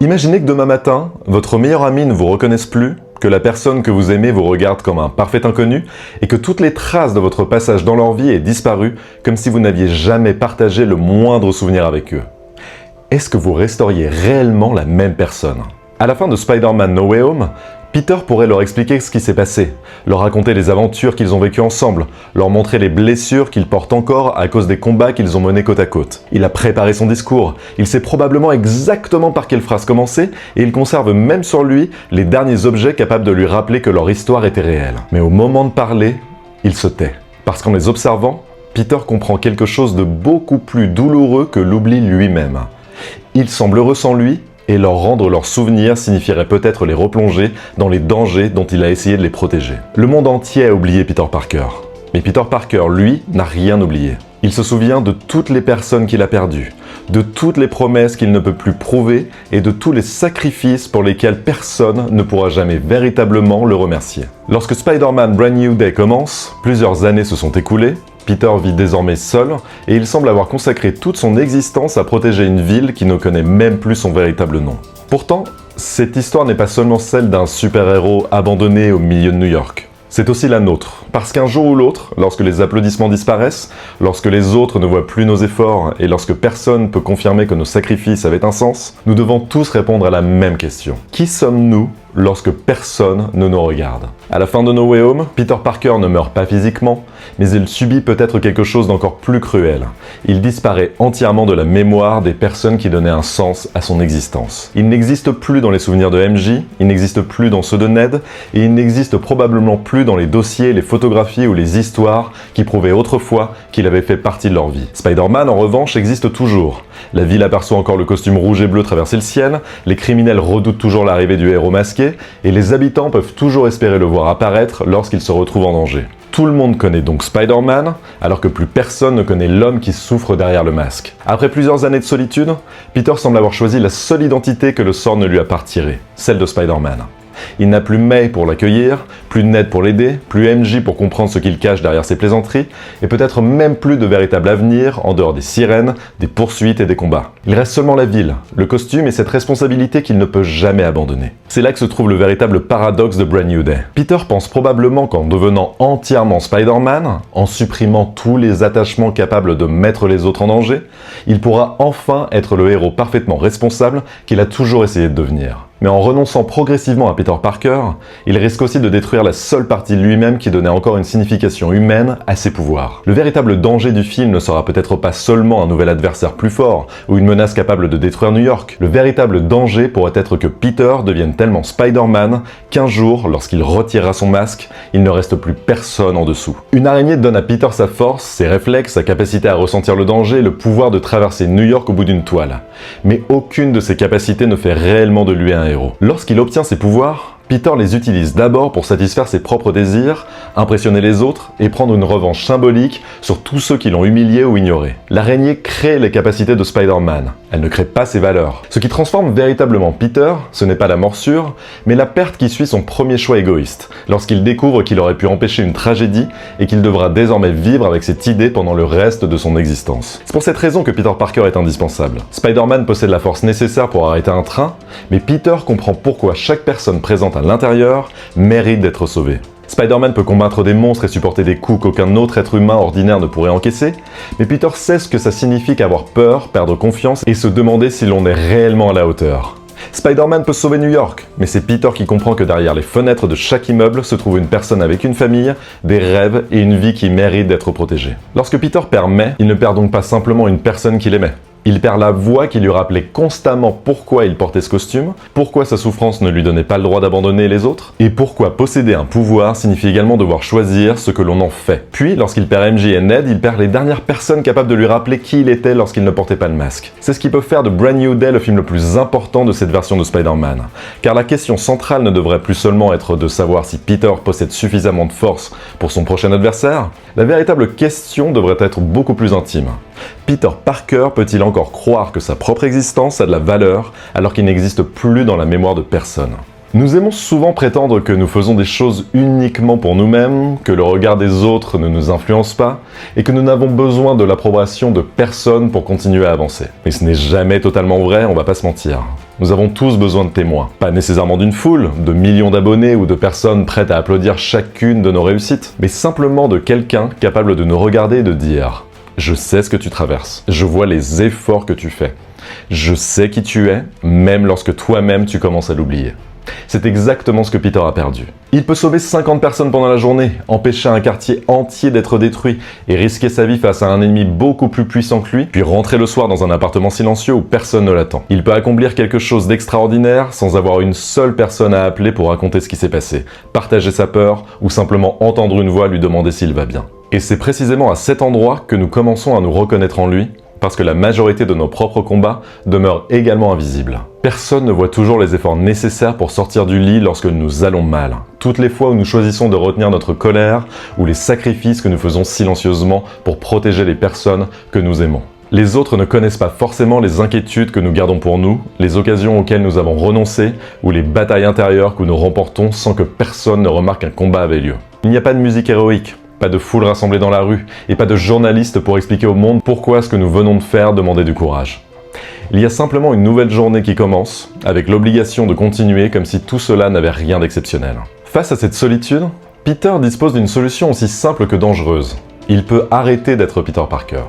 Imaginez que demain matin, votre meilleur ami ne vous reconnaisse plus, que la personne que vous aimez vous regarde comme un parfait inconnu et que toutes les traces de votre passage dans leur vie aient disparu comme si vous n'aviez jamais partagé le moindre souvenir avec eux. Est-ce que vous resteriez réellement la même personne? À la fin de Spider-Man No Way Home, Peter pourrait leur expliquer ce qui s'est passé, leur raconter les aventures qu'ils ont vécues ensemble, leur montrer les blessures qu'ils portent encore à cause des combats qu'ils ont menés côte à côte. Il a préparé son discours, il sait probablement exactement par quelle phrase commencer et il conserve même sur lui les derniers objets capables de lui rappeler que leur histoire était réelle. Mais au moment de parler, il se tait. Parce qu'en les observant, Peter comprend quelque chose de beaucoup plus douloureux que l'oubli lui-même. Il semble heureux sans lui, et leur rendre leurs souvenirs signifierait peut-être les replonger dans les dangers dont il a essayé de les protéger. Le monde entier a oublié Peter Parker. Mais Peter Parker, lui, n'a rien oublié. Il se souvient de toutes les personnes qu'il a perdues, de toutes les promesses qu'il ne peut plus prouver et de tous les sacrifices pour lesquels personne ne pourra jamais véritablement le remercier. Lorsque Spider-Man Brand New Day commence, plusieurs années se sont écoulées, Peter vit désormais seul et il semble avoir consacré toute son existence à protéger une ville qui ne connaît même plus son véritable nom. Pourtant, cette histoire n'est pas seulement celle d'un super-héros abandonné au milieu de New York. C'est aussi la nôtre, parce qu'un jour ou l'autre, lorsque les applaudissements disparaissent, lorsque les autres ne voient plus nos efforts et lorsque personne ne peut confirmer que nos sacrifices avaient un sens, nous devons tous répondre à la même question. Qui sommes-nous lorsque personne ne nous regarde? À la fin de No Way Home, Peter Parker ne meurt pas physiquement, mais il subit peut-être quelque chose d'encore plus cruel. Il disparaît entièrement de la mémoire des personnes qui donnaient un sens à son existence. Il n'existe plus dans les souvenirs de MJ, il n'existe plus dans ceux de Ned, et il n'existe probablement plus dans les dossiers, les photographies ou les histoires qui prouvaient autrefois qu'il avait fait partie de leur vie. Spider-Man, en revanche, existe toujours. La ville aperçoit encore le costume rouge et bleu traverser le ciel, les criminels redoutent toujours l'arrivée du héros masqué, et les habitants peuvent toujours espérer le voir apparaître lorsqu'il se retrouve en danger. Tout le monde connaît donc Spider-Man, alors que plus personne ne connaît l'homme qui souffre derrière le masque. Après plusieurs années de solitude, Peter semble avoir choisi la seule identité que le sort ne lui a pas retirée, celle de Spider-Man. Il n'a plus May pour l'accueillir, plus Ned pour l'aider, plus MJ pour comprendre ce qu'il cache derrière ses plaisanteries, et peut-être même plus de véritable avenir en dehors des sirènes, des poursuites et des combats. Il reste seulement la ville, le costume et cette responsabilité qu'il ne peut jamais abandonner. C'est là que se trouve le véritable paradoxe de Brand New Day. Peter pense probablement qu'en devenant entièrement Spider-Man, en supprimant tous les attachements capables de mettre les autres en danger, il pourra enfin être le héros parfaitement responsable qu'il a toujours essayé de devenir. Mais en renonçant progressivement à Peter Parker, il risque aussi de détruire la seule partie de lui-même qui donnait encore une signification humaine à ses pouvoirs. Le véritable danger du film ne sera peut-être pas seulement un nouvel adversaire plus fort ou une menace capable de détruire New York. Le véritable danger pourrait être que Peter devienne tellement Spider-Man qu'un jour, lorsqu'il retirera son masque, il ne reste plus personne en dessous. Une araignée donne à Peter sa force, ses réflexes, sa capacité à ressentir le danger, le pouvoir de traverser New York au bout d'une toile. Mais aucune de ces capacités ne fait réellement de lui un héros. Lorsqu'il obtient ses pouvoirs, Peter les utilise d'abord pour satisfaire ses propres désirs, impressionner les autres et prendre une revanche symbolique sur tous ceux qui l'ont humilié ou ignoré. L'araignée crée les capacités de Spider-Man, elle ne crée pas ses valeurs. Ce qui transforme véritablement Peter, ce n'est pas la morsure, mais la perte qui suit son premier choix égoïste, lorsqu'il découvre qu'il aurait pu empêcher une tragédie et qu'il devra désormais vivre avec cette idée pendant le reste de son existence. C'est pour cette raison que Peter Parker est indispensable. Spider-Man possède la force nécessaire pour arrêter un train, mais Peter comprend pourquoi chaque personne présente à l'intérieur mérite d'être sauvée. Spider-Man peut combattre des monstres et supporter des coups qu'aucun autre être humain ordinaire ne pourrait encaisser, mais Peter sait ce que ça signifie qu'avoir peur, perdre confiance et se demander si l'on est réellement à la hauteur. Spider-Man peut sauver New York, mais c'est Peter qui comprend que derrière les fenêtres de chaque immeuble se trouve une personne avec une famille, des rêves et une vie qui mérite d'être protégée. Lorsque Peter perd May, il ne perd donc pas simplement une personne qu'il aimait. Il perd la voix qui lui rappelait constamment pourquoi il portait ce costume, pourquoi sa souffrance ne lui donnait pas le droit d'abandonner les autres, et pourquoi posséder un pouvoir signifie également devoir choisir ce que l'on en fait. Puis, lorsqu'il perd MJ et Ned, il perd les dernières personnes capables de lui rappeler qui il était lorsqu'il ne portait pas le masque. C'est ce qui peut faire de Brand New Day le film le plus important de cette version de Spider-Man. Car la question centrale ne devrait plus seulement être de savoir si Peter possède suffisamment de force pour son prochain adversaire, la véritable question devrait être beaucoup plus intime. Peter Parker peut-il encore croire que sa propre existence a de la valeur alors qu'il n'existe plus dans la mémoire de personne? Nous aimons souvent prétendre que nous faisons des choses uniquement pour nous-mêmes, que le regard des autres ne nous influence pas, et que nous n'avons besoin de l'approbation de personne pour continuer à avancer. Mais ce n'est jamais totalement vrai, on va pas se mentir. Nous avons tous besoin de témoins. Pas nécessairement d'une foule, de millions d'abonnés ou de personnes prêtes à applaudir chacune de nos réussites, mais simplement de quelqu'un capable de nous regarder et de dire « Je sais ce que tu traverses, je vois les efforts que tu fais, je sais qui tu es, même lorsque toi-même tu commences à l'oublier. » C'est exactement ce que Peter a perdu. Il peut sauver 50 personnes pendant la journée, empêcher un quartier entier d'être détruit et risquer sa vie face à un ennemi beaucoup plus puissant que lui, puis rentrer le soir dans un appartement silencieux où personne ne l'attend. Il peut accomplir quelque chose d'extraordinaire sans avoir une seule personne à appeler pour raconter ce qui s'est passé, partager sa peur ou simplement entendre une voix lui demander s'il va bien. Et c'est précisément à cet endroit que nous commençons à nous reconnaître en lui, parce que la majorité de nos propres combats demeurent également invisibles. Personne ne voit toujours les efforts nécessaires pour sortir du lit lorsque nous allons mal. Toutes les fois où nous choisissons de retenir notre colère ou les sacrifices que nous faisons silencieusement pour protéger les personnes que nous aimons. Les autres ne connaissent pas forcément les inquiétudes que nous gardons pour nous, les occasions auxquelles nous avons renoncé ou les batailles intérieures que nous remportons sans que personne ne remarque qu'un combat avait lieu. Il n'y a pas de musique héroïque. Pas de foule rassemblée dans la rue, et pas de journalistes pour expliquer au monde pourquoi ce que nous venons de faire demandait du courage. Il y a simplement une nouvelle journée qui commence, avec l'obligation de continuer comme si tout cela n'avait rien d'exceptionnel. Face à cette solitude, Peter dispose d'une solution aussi simple que dangereuse. Il peut arrêter d'être Peter Parker.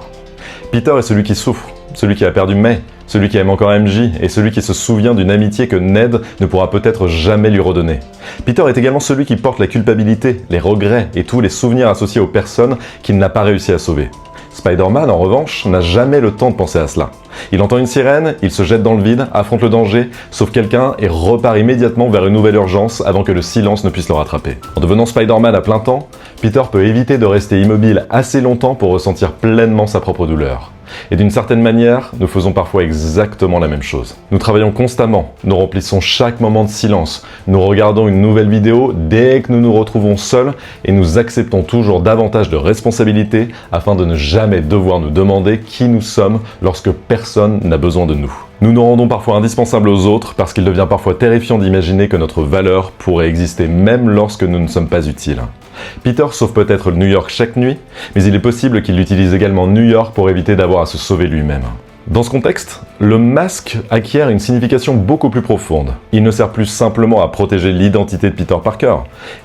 Peter est celui qui souffre, celui qui a perdu May, celui qui aime encore MJ et celui qui se souvient d'une amitié que Ned ne pourra peut-être jamais lui redonner. Peter est également celui qui porte la culpabilité, les regrets et tous les souvenirs associés aux personnes qu'il n'a pas réussi à sauver. Spider-Man, en revanche, n'a jamais le temps de penser à cela. Il entend une sirène, il se jette dans le vide, affronte le danger, sauve quelqu'un et repart immédiatement vers une nouvelle urgence avant que le silence ne puisse le rattraper. En devenant Spider-Man à plein temps, Peter peut éviter de rester immobile assez longtemps pour ressentir pleinement sa propre douleur. Et d'une certaine manière, nous faisons parfois exactement la même chose. Nous travaillons constamment, nous remplissons chaque moment de silence, nous regardons une nouvelle vidéo dès que nous nous retrouvons seuls et nous acceptons toujours davantage de responsabilités afin de ne jamais devoir nous demander qui nous sommes lorsque personne n'a besoin de nous. Nous nous rendons parfois indispensables aux autres parce qu'il devient parfois terrifiant d'imaginer que notre valeur pourrait exister même lorsque nous ne sommes pas utiles. Peter sauve peut-être New York chaque nuit, mais il est possible qu'il utilise également New York pour éviter d'avoir à se sauver lui-même. Dans ce contexte, le masque acquiert une signification beaucoup plus profonde. Il ne sert plus simplement à protéger l'identité de Peter Parker,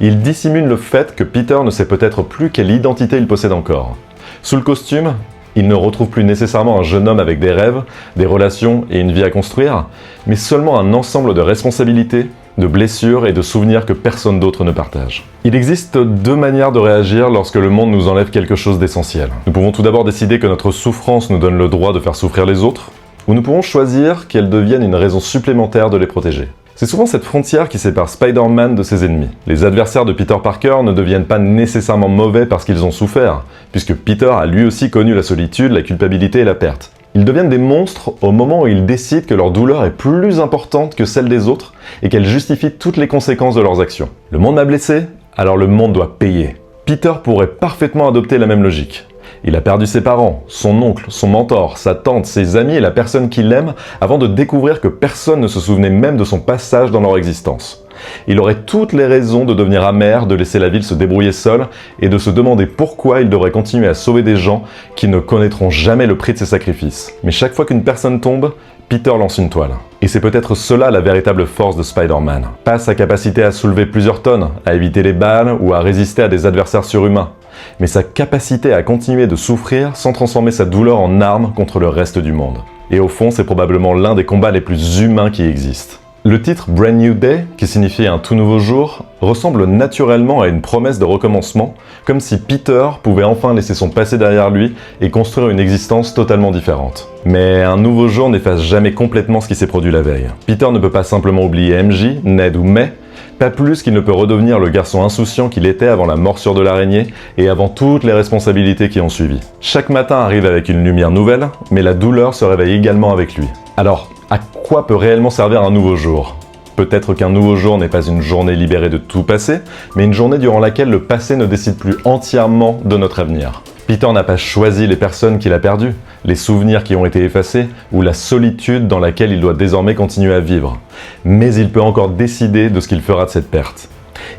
il dissimule le fait que Peter ne sait peut-être plus quelle identité il possède encore. Sous le costume, il ne retrouve plus nécessairement un jeune homme avec des rêves, des relations et une vie à construire, mais seulement un ensemble de responsabilités, de blessures et de souvenirs que personne d'autre ne partage. Il existe deux manières de réagir lorsque le monde nous enlève quelque chose d'essentiel. Nous pouvons tout d'abord décider que notre souffrance nous donne le droit de faire souffrir les autres, ou nous pouvons choisir qu'elle devienne une raison supplémentaire de les protéger. C'est souvent cette frontière qui sépare Spider-Man de ses ennemis. Les adversaires de Peter Parker ne deviennent pas nécessairement mauvais parce qu'ils ont souffert, puisque Peter a lui aussi connu la solitude, la culpabilité et la perte. Ils deviennent des monstres au moment où ils décident que leur douleur est plus importante que celle des autres et qu'elle justifie toutes les conséquences de leurs actions. Le monde m'a blessé, alors le monde doit payer. Peter pourrait parfaitement adopter la même logique. Il a perdu ses parents, son oncle, son mentor, sa tante, ses amis et la personne qu'il aime avant de découvrir que personne ne se souvenait même de son passage dans leur existence. Il aurait toutes les raisons de devenir amer, de laisser la ville se débrouiller seule et de se demander pourquoi il devrait continuer à sauver des gens qui ne connaîtront jamais le prix de ses sacrifices. Mais chaque fois qu'une personne tombe, Peter lance une toile. Et c'est peut-être cela la véritable force de Spider-Man. Pas sa capacité à soulever plusieurs tonnes, à éviter les balles ou à résister à des adversaires surhumains, mais sa capacité à continuer de souffrir sans transformer sa douleur en arme contre le reste du monde. Et au fond, c'est probablement l'un des combats les plus humains qui existent. Le titre Brand New Day, qui signifie un tout nouveau jour, ressemble naturellement à une promesse de recommencement, comme si Peter pouvait enfin laisser son passé derrière lui et construire une existence totalement différente. Mais un nouveau jour n'efface jamais complètement ce qui s'est produit la veille. Peter ne peut pas simplement oublier MJ, Ned ou May, pas plus qu'il ne peut redevenir le garçon insouciant qu'il était avant la morsure de l'araignée et avant toutes les responsabilités qui ont suivi. Chaque matin arrive avec une lumière nouvelle, mais la douleur se réveille également avec lui. Alors, à quoi peut réellement servir un nouveau jour ? Peut-être qu'un nouveau jour n'est pas une journée libérée de tout passé, mais une journée durant laquelle le passé ne décide plus entièrement de notre avenir. Peter n'a pas choisi les personnes qu'il a perdues, les souvenirs qui ont été effacés ou la solitude dans laquelle il doit désormais continuer à vivre. Mais il peut encore décider de ce qu'il fera de cette perte.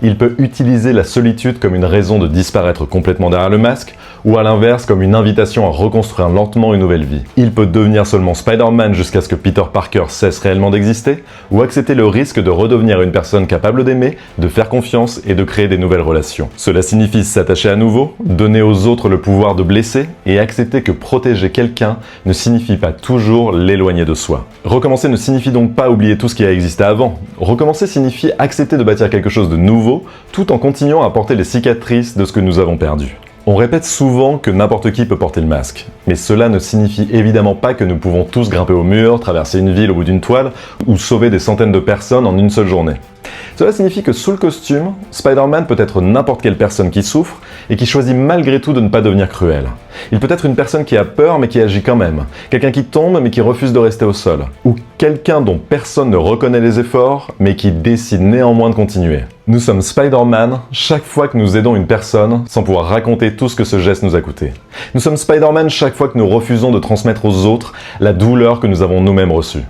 Il peut utiliser la solitude comme une raison de disparaître complètement derrière le masque, ou à l'inverse comme une invitation à reconstruire lentement une nouvelle vie. Il peut devenir seulement Spider-Man jusqu'à ce que Peter Parker cesse réellement d'exister, ou accepter le risque de redevenir une personne capable d'aimer, de faire confiance et de créer des nouvelles relations. Cela signifie s'attacher à nouveau, donner aux autres le pouvoir de blesser, et accepter que protéger quelqu'un ne signifie pas toujours l'éloigner de soi. Recommencer ne signifie donc pas oublier tout ce qui a existé avant. Recommencer signifie accepter de bâtir quelque chose de nouveau, tout en continuant à porter les cicatrices de ce que nous avons perdu. On répète souvent que n'importe qui peut porter le masque, mais cela ne signifie évidemment pas que nous pouvons tous grimper au mur, traverser une ville au bout d'une toile, ou sauver des centaines de personnes en une seule journée. Cela signifie que sous le costume, Spider-Man peut être n'importe quelle personne qui souffre et qui choisit malgré tout de ne pas devenir cruel. Il peut être une personne qui a peur mais qui agit quand même, quelqu'un qui tombe mais qui refuse de rester au sol, ou quelqu'un dont personne ne reconnaît les efforts mais qui décide néanmoins de continuer. Nous sommes Spider-Man chaque fois que nous aidons une personne sans pouvoir raconter tout ce que ce geste nous a coûté. Nous sommes Spider-Man chaque fois que nous refusons de transmettre aux autres la douleur que nous avons nous-mêmes reçue.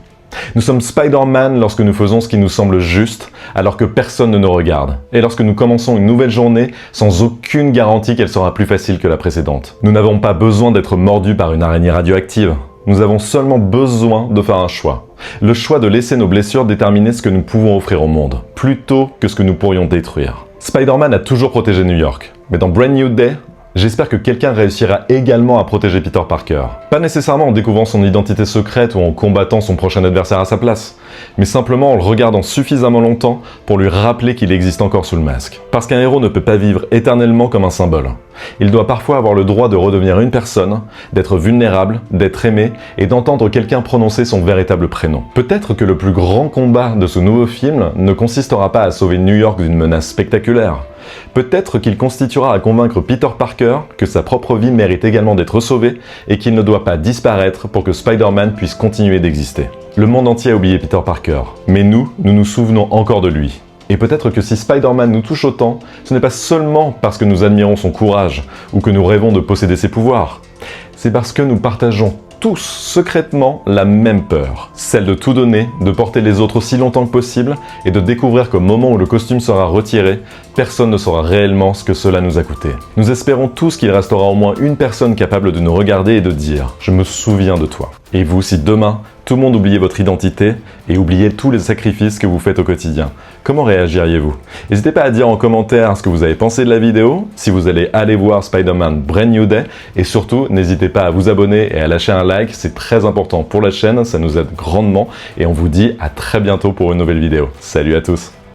Nous sommes Spider-Man lorsque nous faisons ce qui nous semble juste, alors que personne ne nous regarde, et lorsque nous commençons une nouvelle journée sans aucune garantie qu'elle sera plus facile que la précédente. Nous n'avons pas besoin d'être mordus par une araignée radioactive. Nous avons seulement besoin de faire un choix. Le choix de laisser nos blessures déterminer ce que nous pouvons offrir au monde, plutôt que ce que nous pourrions détruire. Spider-Man a toujours protégé New York, mais dans Brand New Day, j'espère que quelqu'un réussira également à protéger Peter Parker. Pas nécessairement en découvrant son identité secrète ou en combattant son prochain adversaire à sa place, mais simplement en le regardant suffisamment longtemps pour lui rappeler qu'il existe encore sous le masque. Parce qu'un héros ne peut pas vivre éternellement comme un symbole. Il doit parfois avoir le droit de redevenir une personne, d'être vulnérable, d'être aimé et d'entendre quelqu'un prononcer son véritable prénom. Peut-être que le plus grand combat de ce nouveau film ne consistera pas à sauver New York d'une menace spectaculaire. Peut-être qu'il constituera à convaincre Peter Parker que sa propre vie mérite également d'être sauvée et qu'il ne doit pas disparaître pour que Spider-Man puisse continuer d'exister. Le monde entier a oublié Peter Parker, mais nous nous souvenons encore de lui. Et peut-être que si Spider-Man nous touche autant, ce n'est pas seulement parce que nous admirons son courage ou que nous rêvons de posséder ses pouvoirs. C'est parce que nous partageons tous secrètement la même peur, celle de tout donner, de porter les autres aussi longtemps que possible et de découvrir qu'au moment où le costume sera retiré, personne ne saura réellement ce que cela nous a coûté. Nous espérons tous qu'il restera au moins une personne capable de nous regarder et de dire « Je me souviens de toi ». Et vous, si demain, tout le monde oubliait votre identité et oubliait tous les sacrifices que vous faites au quotidien, comment réagiriez-vous? N'hésitez pas à dire en commentaire ce que vous avez pensé de la vidéo, si vous allez aller voir Spider-Man Brand New Day, et surtout, n'hésitez pas à vous abonner et à lâcher un like, c'est très important pour la chaîne, ça nous aide grandement, et on vous dit à très bientôt pour une nouvelle vidéo. Salut à tous!